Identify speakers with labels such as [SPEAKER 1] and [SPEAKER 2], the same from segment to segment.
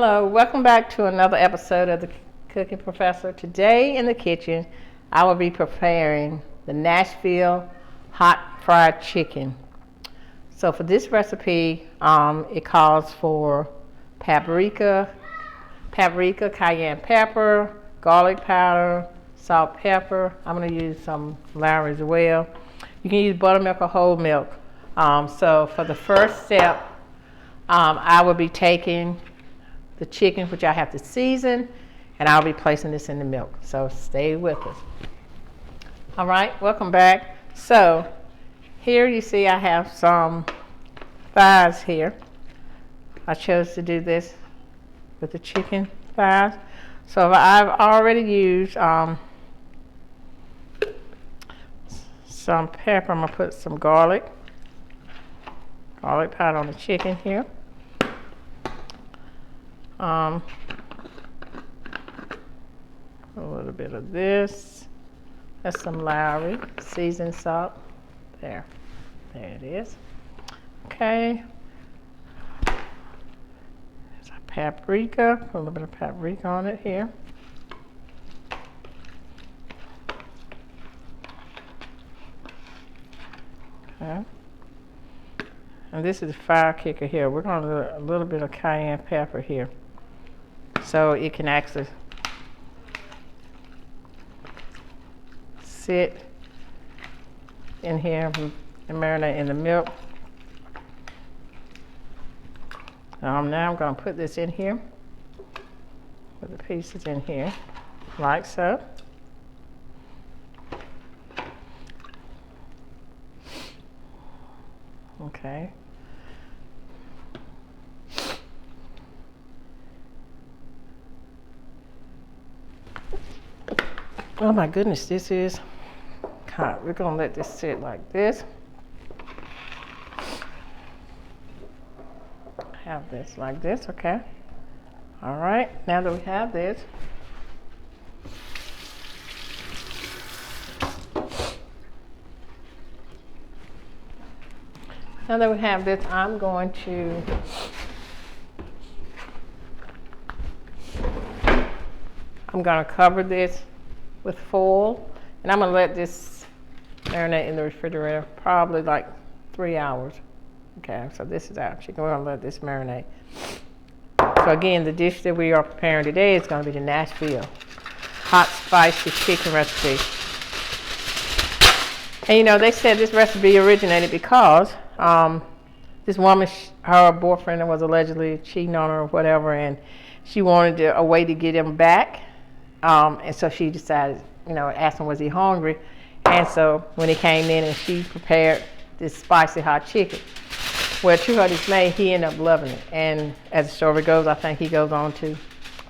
[SPEAKER 1] Hello, welcome back to another episode of the Cooking Professor. Today in the kitchen, I will be preparing the Nashville hot fried chicken. So for this recipe, it calls for paprika, cayenne pepper, garlic powder, salt, pepper. I'm going to use some flour as well. You can use buttermilk or whole milk. So for the first step, I will be taking the chicken, which I have to season, and I'll be placing this in the milk. So stay with us. All right, welcome back. So here you see I have some thighs here. I chose to do this with the chicken thighs. So I've already used some pepper. I'm gonna put some garlic powder on the chicken here. A little bit of this. That's some Lowry seasoned salt. There it is. Okay. There's a paprika. Put a little bit of paprika on it here. Okay. And this is a fire kicker here. We're going to do a little bit of cayenne pepper here, so it can actually sit in here and marinate in the milk. Now I'm going to put this in here, put the pieces in here, like so. Okay. Oh my goodness, this is hot. We're gonna let this sit like this. Have this like this, okay? All right, now that we have this, I'm going to cover this with foil, and I'm going to let this marinate in the refrigerator probably like 3 hours. Okay, so this is our chicken. We're going to let this marinate. So again, the dish that we are preparing today is going to be the Nashville hot spicy chicken recipe. And you know, they said this recipe originated because this woman, her boyfriend was allegedly cheating on her or whatever, and she wanted a way to get him back. And so she decided, you know, asked him was he hungry, and so when he came in and she prepared this spicy hot chicken, well, to her dismay, he ended up loving it. And as the story goes, I think he goes on to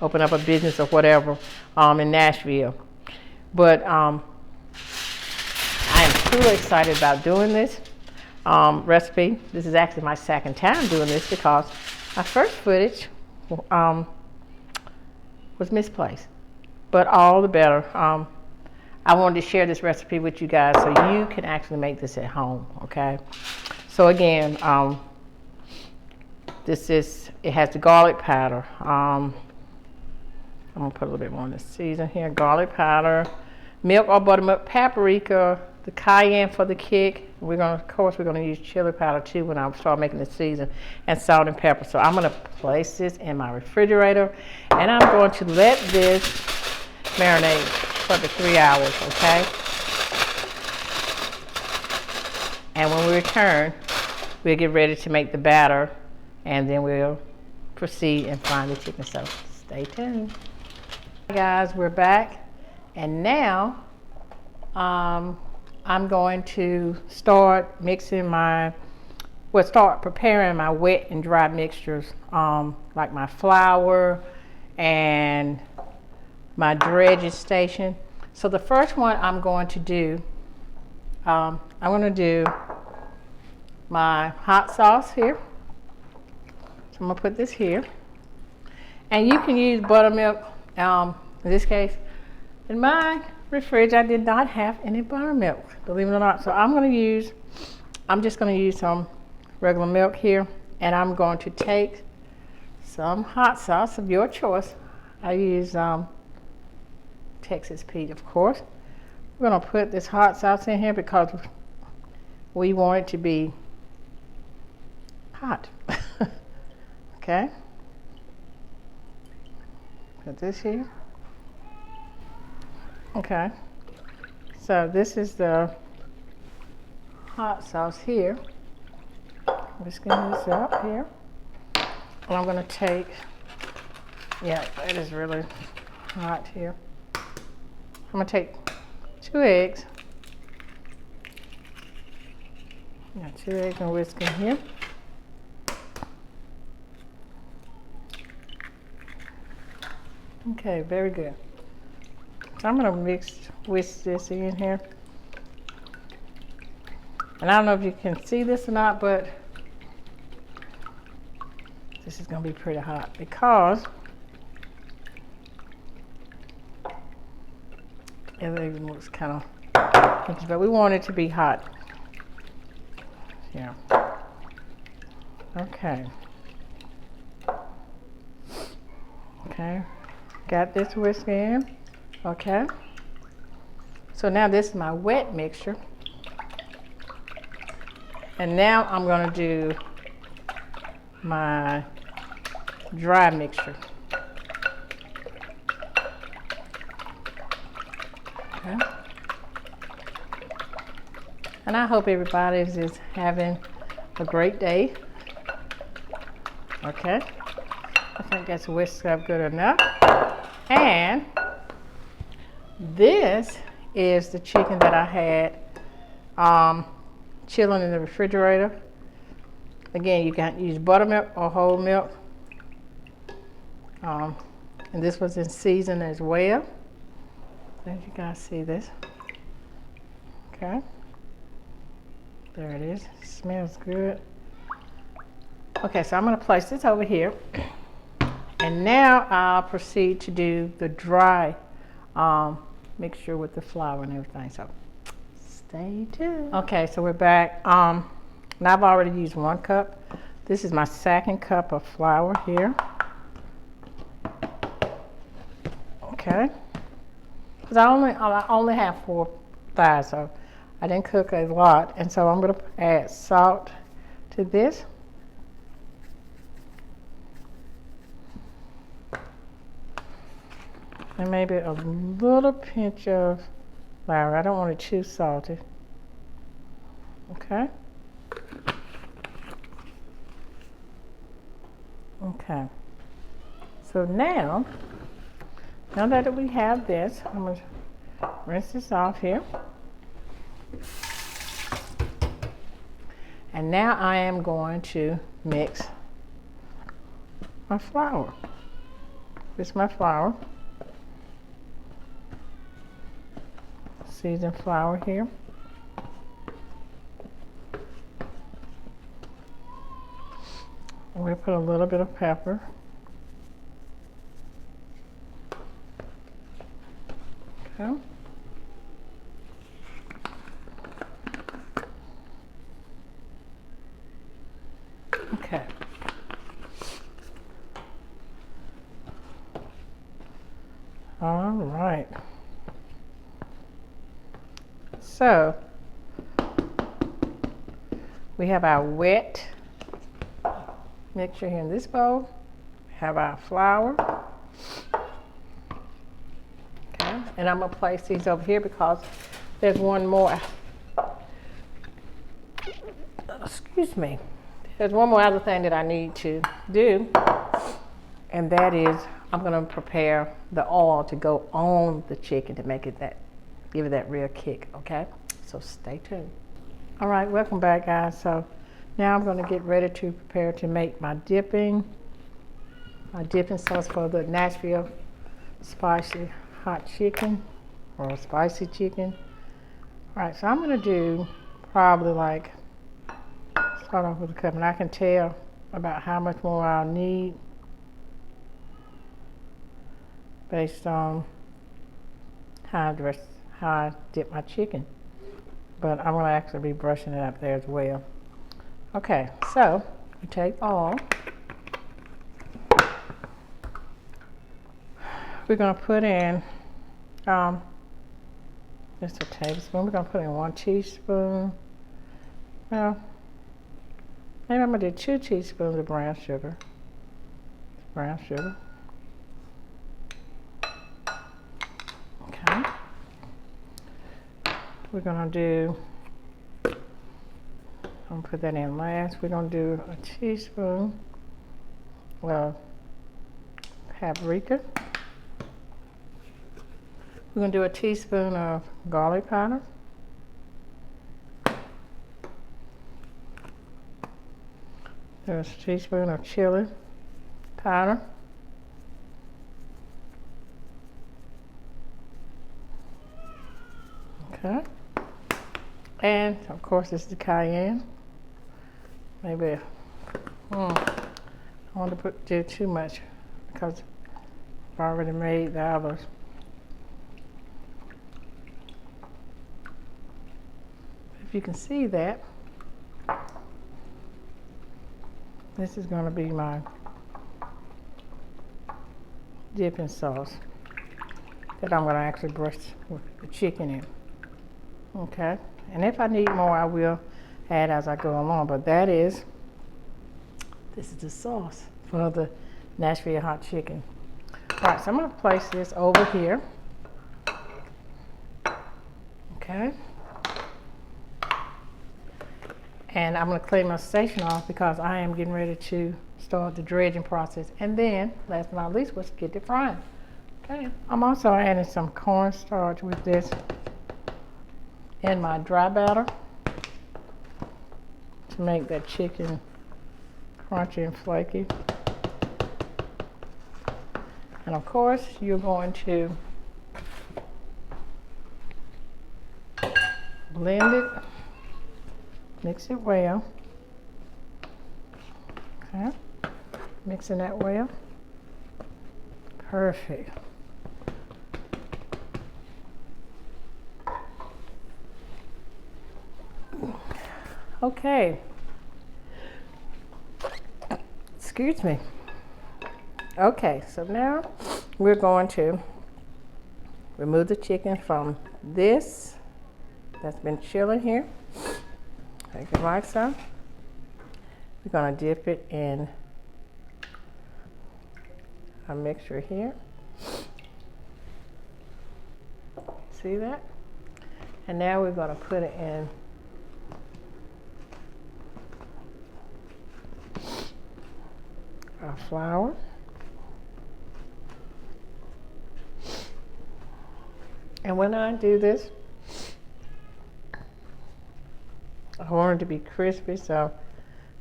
[SPEAKER 1] open up a business or whatever in Nashville. But I am truly excited about doing this recipe. This is actually my second time doing this because my first footage was misplaced. But all the better. I wanted to share this recipe with you guys so you can actually make this at home, okay? So again, it has the garlic powder. I'm gonna put a little bit more in the season here. Garlic powder, milk or buttermilk, paprika, the cayenne for the kick. Of course, we're gonna use chili powder too when I start making the season, and salt and pepper. So I'm gonna place this in my refrigerator, and I'm going to let this marinate for the 3 hours, okay? And when we return, we'll get ready to make the batter, and then we'll proceed and fry the chicken. So stay tuned. Hi guys, we're back, and now I'm going to start preparing my wet and dry mixtures, like my flour and my Dredge station. So the first one I'm going to do, I'm going to do my hot sauce here. So I'm going to put this here. And you can use buttermilk. In this case, in my fridge, I did not have any buttermilk, believe it or not. So I'm just going to use some regular milk here, and I'm going to take some hot sauce of your choice. I use Texas Pete, of course. We're going to put this hot sauce in here because we want it to be hot. Okay. Put this here. Okay. So this is the hot sauce here. Whisking this up here. And I'm going to take, yeah, it is really hot here. I'm going to take 2 eggs. Yeah, 2 eggs and whisk in here. Okay, very good. So I'm going to whisk this in here. And I don't know if you can see this or not, but this is going to be pretty hot because it even looks kind of, but we want it to be hot. Yeah. Okay. Okay. Got this whisk in. Okay. So now this is my wet mixture. And now I'm going to do my dry mixture. Okay. And I hope everybody is having a great day. Okay. I think that's whisked up good enough. And this is the chicken that I had chilling in the refrigerator. Again, you can use buttermilk or whole milk. And this was in season as well. As you guys see this. Okay. There it is. Smells good. Okay, so I'm going to place this over here. And now I'll proceed to do the dry mixture with the flour and everything. So stay tuned. Okay, so we're back. Now I've already used 1 cup. This is my 2nd cup of flour here. Okay. Because I only have 4 thighs, so I didn't cook a lot. And so I'm going to add salt to this. And maybe a little pinch of flour. I don't want it too salty. Okay. Okay. So now that we have this, I'm going to rinse this off here. And now I am going to mix my flour. This is my flour. Seasoned flour here. We'll put a little bit of pepper. Okay. Okay. All right. So we have our wet mixture here in this bowl. We have our flour. Okay, and I'm going to place these over here because there's one more. Excuse me. There's one more other thing that I need to do, and that is I'm going to prepare the oil to go on the chicken to make it give it that real kick, okay? So stay tuned. All right, welcome back, guys. So now I'm going to get ready to prepare to make my dipping sauce for the Nashville spicy hot chicken or spicy chicken. All right, so I'm going to do probably like, start off with a cup, and I can tell about how much more I'll need based on how I dip my chicken. But I'm going to actually be brushing it up there as well. Okay, so we take all. we're going to put in just a tablespoon. We're going to put in 1 teaspoon. Well, maybe I'm going to do 2 teaspoons of brown sugar. Brown sugar. Okay. We're going to do, I'm going to put that in last. We're going to do a teaspoon of paprika. We're going to do a teaspoon of garlic powder. There's a teaspoon of chili powder. Okay. And of course it's the cayenne. Maybe I want to do too much because I've already made the others. If you can see that, this is going to be my dipping sauce that I'm going to actually brush with the chicken in. Okay, and if I need more, I will add as I go along. But this is the sauce for the Nashville hot chicken. All right, so I'm going to place this over here. Okay. And I'm going to clean my station off because I am getting ready to start the dredging process. And then, last but not least, let's get it frying. Okay. I'm also adding some cornstarch with this in my dry batter to make that chicken crunchy and flaky. And of course, you're going to blend it, mix it well. Okay, mixing that well. Perfect. Okay. Excuse me. Okay, so now we're going to remove the chicken from this that's been chilling here. Take it like so. We're going to dip it in our mixture here. See that? And now we're going to put it in our flour. And when I do this, I want it to be crispy, so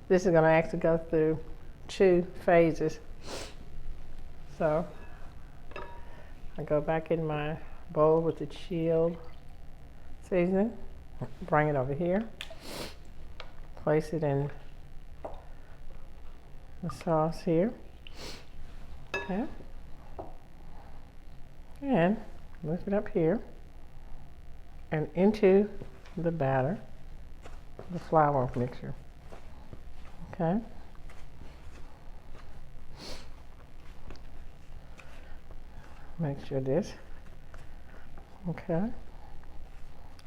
[SPEAKER 1] this is going to actually go through 2 phases. So I go back in my bowl with the chilled seasoning, bring it over here, place it in the sauce here, okay, and lift it up here and into the batter, the flour mixture, okay. Mixture this, okay.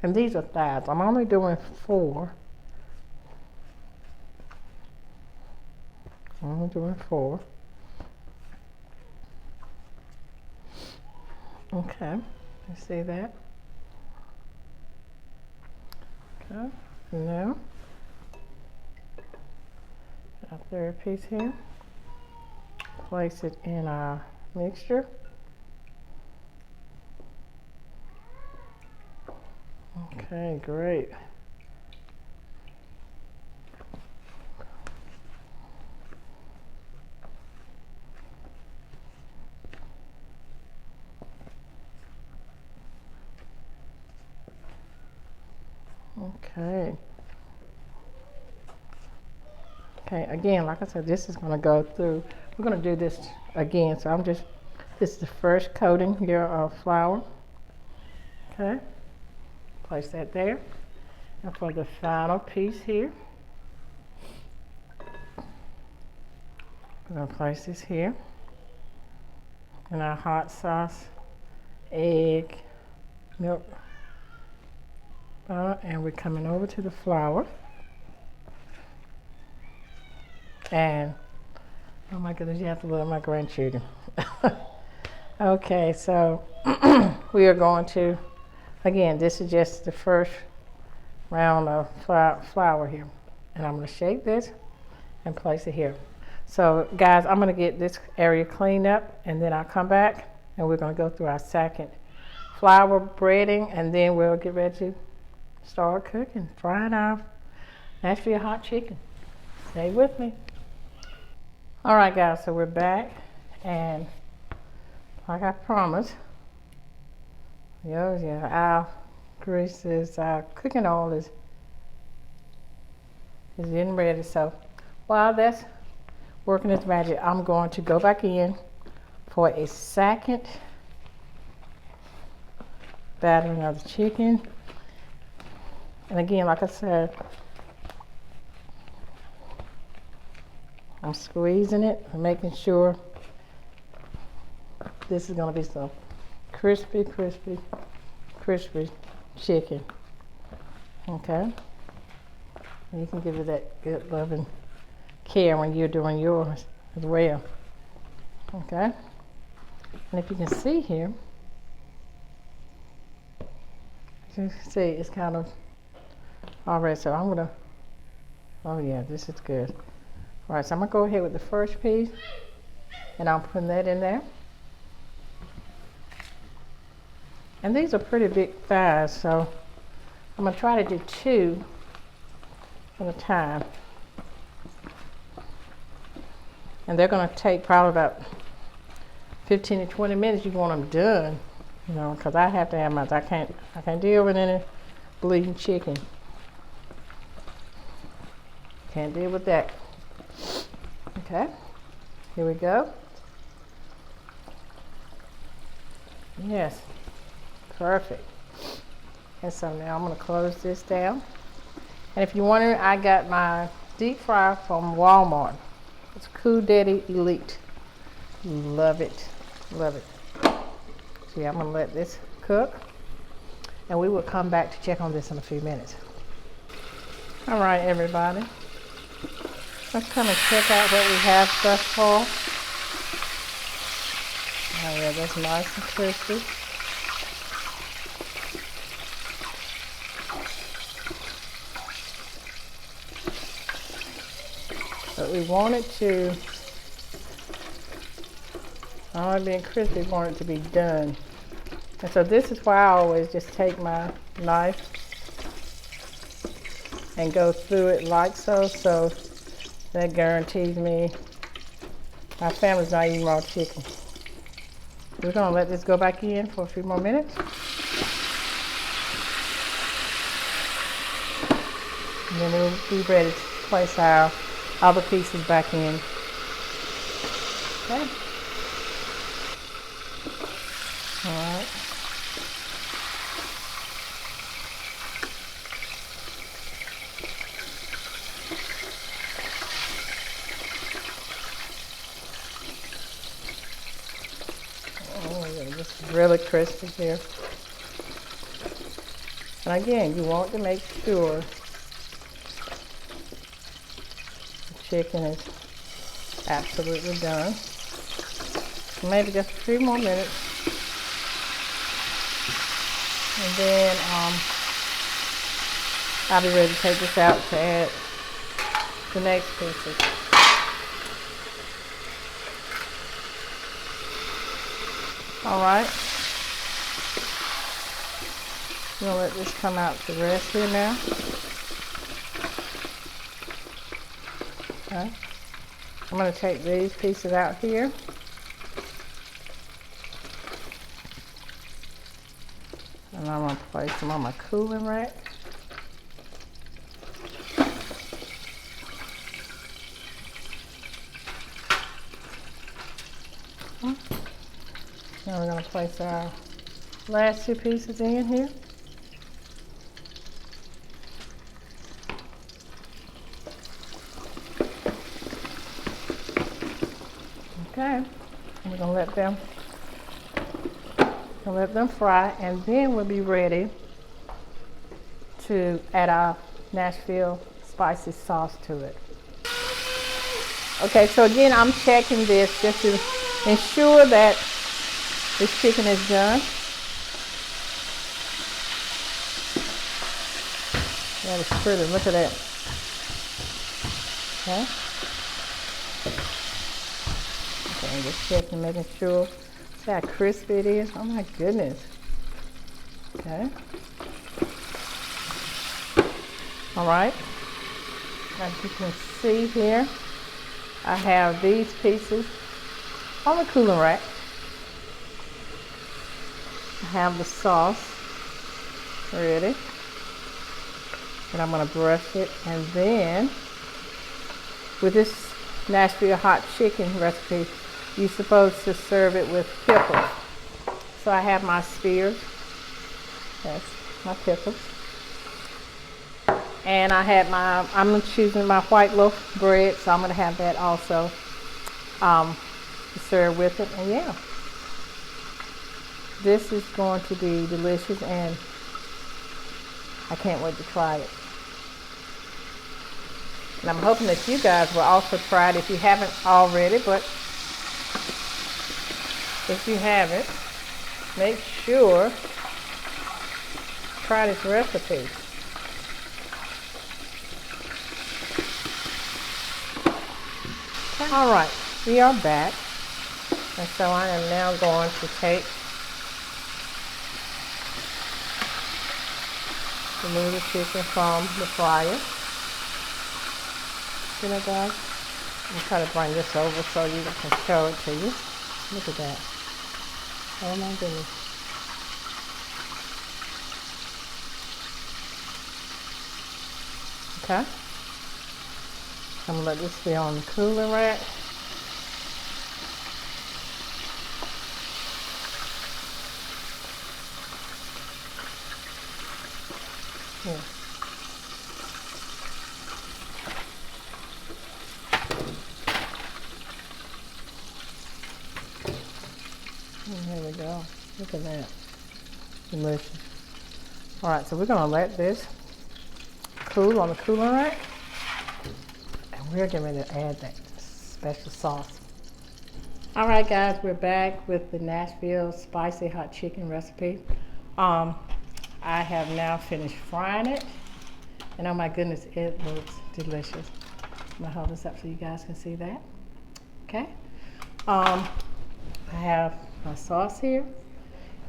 [SPEAKER 1] And these are thighs. I'm only doing 4. I'm only doing 4. Okay, you see that? Okay, and now our third piece here. Place it in our mixture. Okay, great. Okay. Okay, again, like I said, this is going to go through. We're going to do this again. So this is the first coating here of flour. Okay. Place that there. And for the final piece here, we're going to place this here. and our hot sauce, egg, milk, and we're coming over to the flour. And oh my goodness, you have to love my grandchildren. Okay, so we are going to, again, this is just the first round of flour here. And I'm going to shake this and place it here. So guys, I'm going to get this area cleaned up, and then I'll come back and we're going to go through our second flour breading, and then we'll get ready to start cooking, frying our Nashville hot chicken. Stay with me. All right guys, so we're back, and like I promised, our grease is, our cooking oil is getting ready. So while that's working its magic, I'm going to go back in for a second battering of the chicken. And again, like I said, I'm squeezing it and making sure this is going to be some crispy chicken. Okay? And you can give it that good loving care when you're doing yours as well. Okay? And if you can see here, as you can see, it's kind of already, so I'm going to, oh yeah, this is good. All right, so I'm going to go ahead with the first piece, and I'm putting that in there. And these are pretty big thighs, so I'm going to try to do 2 at a time. And they're going to take probably about 15 to 20 minutes. You want them done, you know, because I have to have mine. I can't deal with any bleeding chicken. Can't deal with that. Okay, here we go. Yes, perfect. And so now I'm going to close this down. And if you're wondering, I got my deep fryer from Walmart. It's Cool Daddy Elite. Love it, love it. So yeah, I'm going to let this cook, and we will come back to check on this in a few minutes. All right, everybody. Let's come and check out what we have thus far. Oh yeah, that's nice and crispy. But we want it to, not only being crispy, we want it to be done. And so this is why I always just take my knife and go through it like so. So that guarantees me my family's not eating raw chicken. We're going to let this go back in for a few more minutes. And then we'll be ready to place our other pieces back in. Okay. All right. This is really crispy here. And again, you want to make sure the chicken is absolutely done. Maybe just a few more minutes. And then I'll be ready to take this out to add the next pieces. All right, I'm gonna let this come out to rest here now. Okay, I'm gonna take these pieces out here. And I'm gonna place them on my cooling rack. Now we're going to place our last 2 pieces in here. Okay, and we're going to let them and let them fry, and then we'll be ready to add our Nashville spicy sauce to it. Okay, so again, I'm checking this just to ensure that this chicken is done. That is pretty, look at that. Okay. Okay, just checking, making sure. See how crispy it is? Oh my goodness. Okay. All right. As you can see here, I have these pieces on the cooling rack. I have the sauce ready. And I'm going to brush it, and then with this Nashville hot chicken recipe, you're supposed to serve it with pickles. So I have my spears, that's my pickles, and I had I'm choosing my white loaf bread, so I'm going to have that also to serve with it. And yeah, this is going to be delicious, and I can't wait to try it. And I'm hoping that you guys will also try it if you haven't already, but if you haven't, make sure try this recipe. All right, we are back. And so I am now going to remove the chicken from the fryer. See that, guys? I'm trying to bring this over so you can show it to you. Look at that. Oh my goodness. Okay. I'm gonna let this be on the cooling rack. Here. There we go. Look at that. Delicious. All right, so we're gonna let this cool on the cooling rack, and we're getting ready to add that special sauce. All right, guys, we're back with the Nashville spicy hot chicken recipe. I have now finished frying it, and oh my goodness, it looks delicious. I'm gonna hold this up so you guys can see that. Okay. I have my sauce here,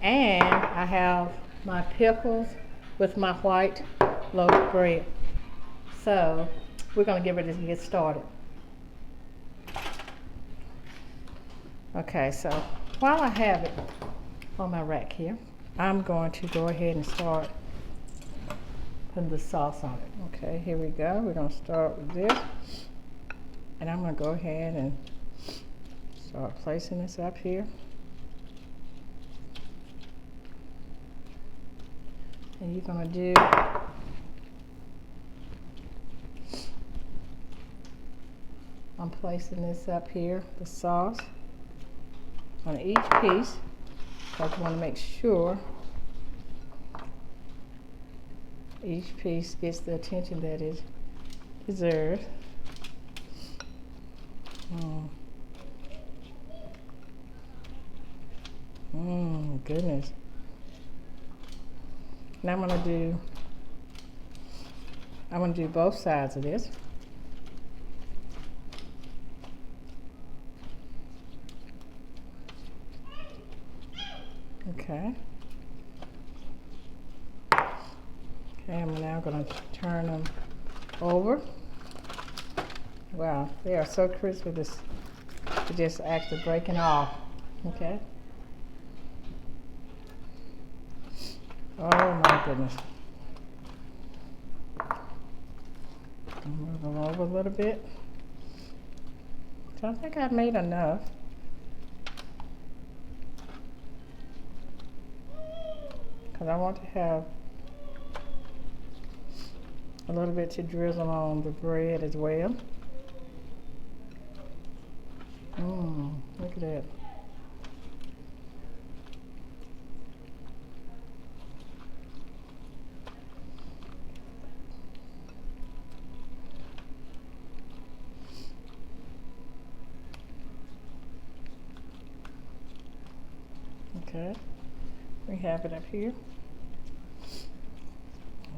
[SPEAKER 1] and I have my pickles with my white loaf bread. So we're gonna get ready to get started. Okay, so while I have it on my rack here, I'm going to go ahead and start putting the sauce on it. Okay, here we go. We're gonna start with this, and I'm gonna go ahead and start placing this up here. And you're gonna do I'm placing this up here, the sauce, on each piece. I want to make sure each piece gets the attention that it deserves. Goodness. Now I'm going to do both sides of this. Okay. Okay, I'm now going to turn them over. Wow, they are so crispy, this it just actually breaking off. Okay. Oh my goodness. Move them over a little bit. So I think I've made enough. Because I want to have a little bit to drizzle on the bread as well. Look at that. Okay, we have it up here.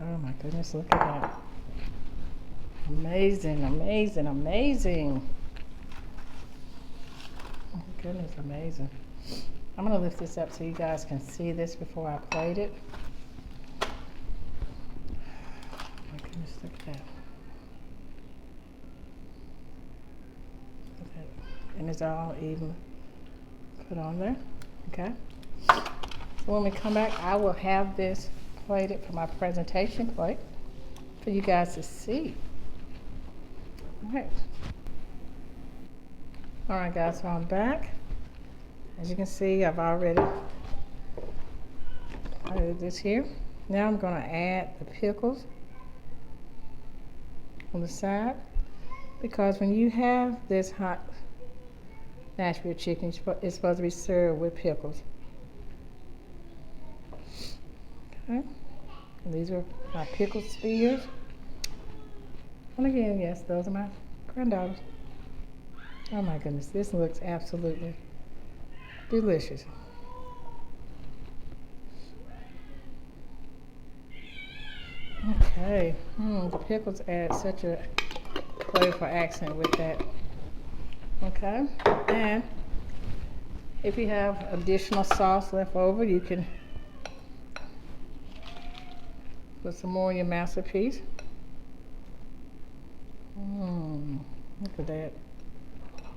[SPEAKER 1] Oh my goodness, look at that. Amazing, amazing, amazing. Oh my goodness, amazing. I'm gonna lift this up so you guys can see this before I plate it. Oh my goodness, look at that. Look at that. And it's all even put on there, okay? So when we come back, I will have this plated for my presentation plate for you guys to see. All right guys, so I'm back. As you can see, I've already added this here. Now I'm going to add the pickles on the side, because when you have this hot Nashville chicken, it's supposed to be served with pickles. Okay, and these are my pickle spears. And again, yes, those are my granddaughters. Oh my goodness, this looks absolutely delicious. Okay, the pickles add such a flavorful accent with that. Okay, and if you have additional sauce left over, you can put some more in your masterpiece. Look at that.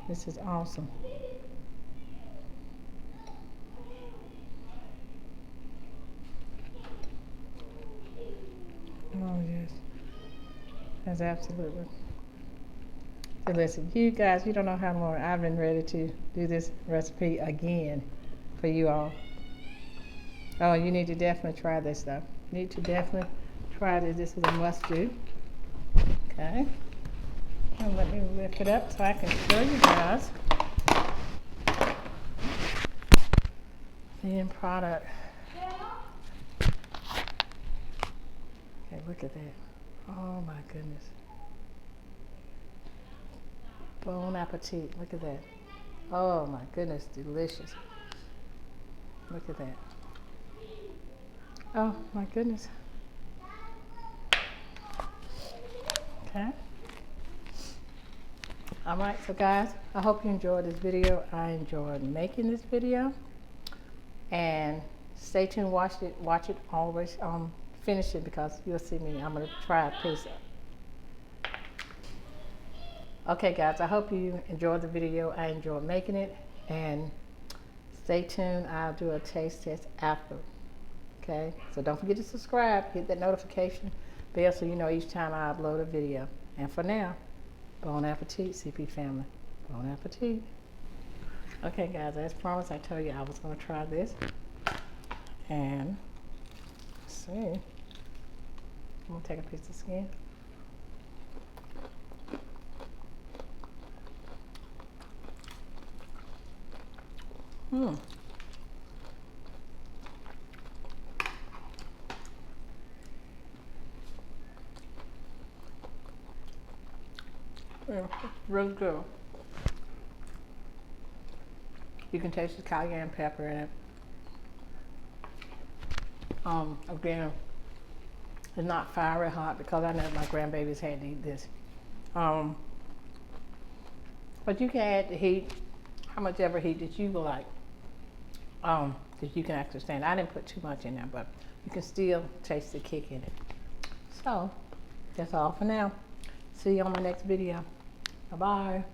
[SPEAKER 1] This is awesome. Oh yes, that's absolutely delicious. You guys, you don't know how long I've been ready to do this recipe again for you all. Oh, you need to definitely try this stuff. You need to definitely try this. This is a must do. Okay. And let me lift it up so I can show you guys the end product. Okay, look at that. Oh my goodness. Bon appetit. Look at that. Oh my goodness, delicious. Look at that. Oh my goodness. Okay. All right, so guys, I hope you enjoyed this video. I enjoyed making this video, and stay tuned. Watch it always. Finish it, because you'll see me. I'm gonna try a piece. Okay, guys, I hope you enjoyed the video. I enjoyed making it, and stay tuned. I'll do a taste test after. Okay, so don't forget to subscribe. Hit that notification bell so you know each time I upload a video. And for now, bon appetit, CP family. Bon appetit. Okay, guys, as promised, I told you I was going to try this. And let's see. I'm going to take a piece of skin. Yeah, really good. You can taste the cayenne pepper in it. Again, it's not fiery hot, because I know my grandbabies had to eat this. But you can add the heat, how much ever heat that you would like, that you can actually stand. I didn't put too much in there, but you can still taste the kick in it. So, that's all for now. See you on my next video. Bye-bye.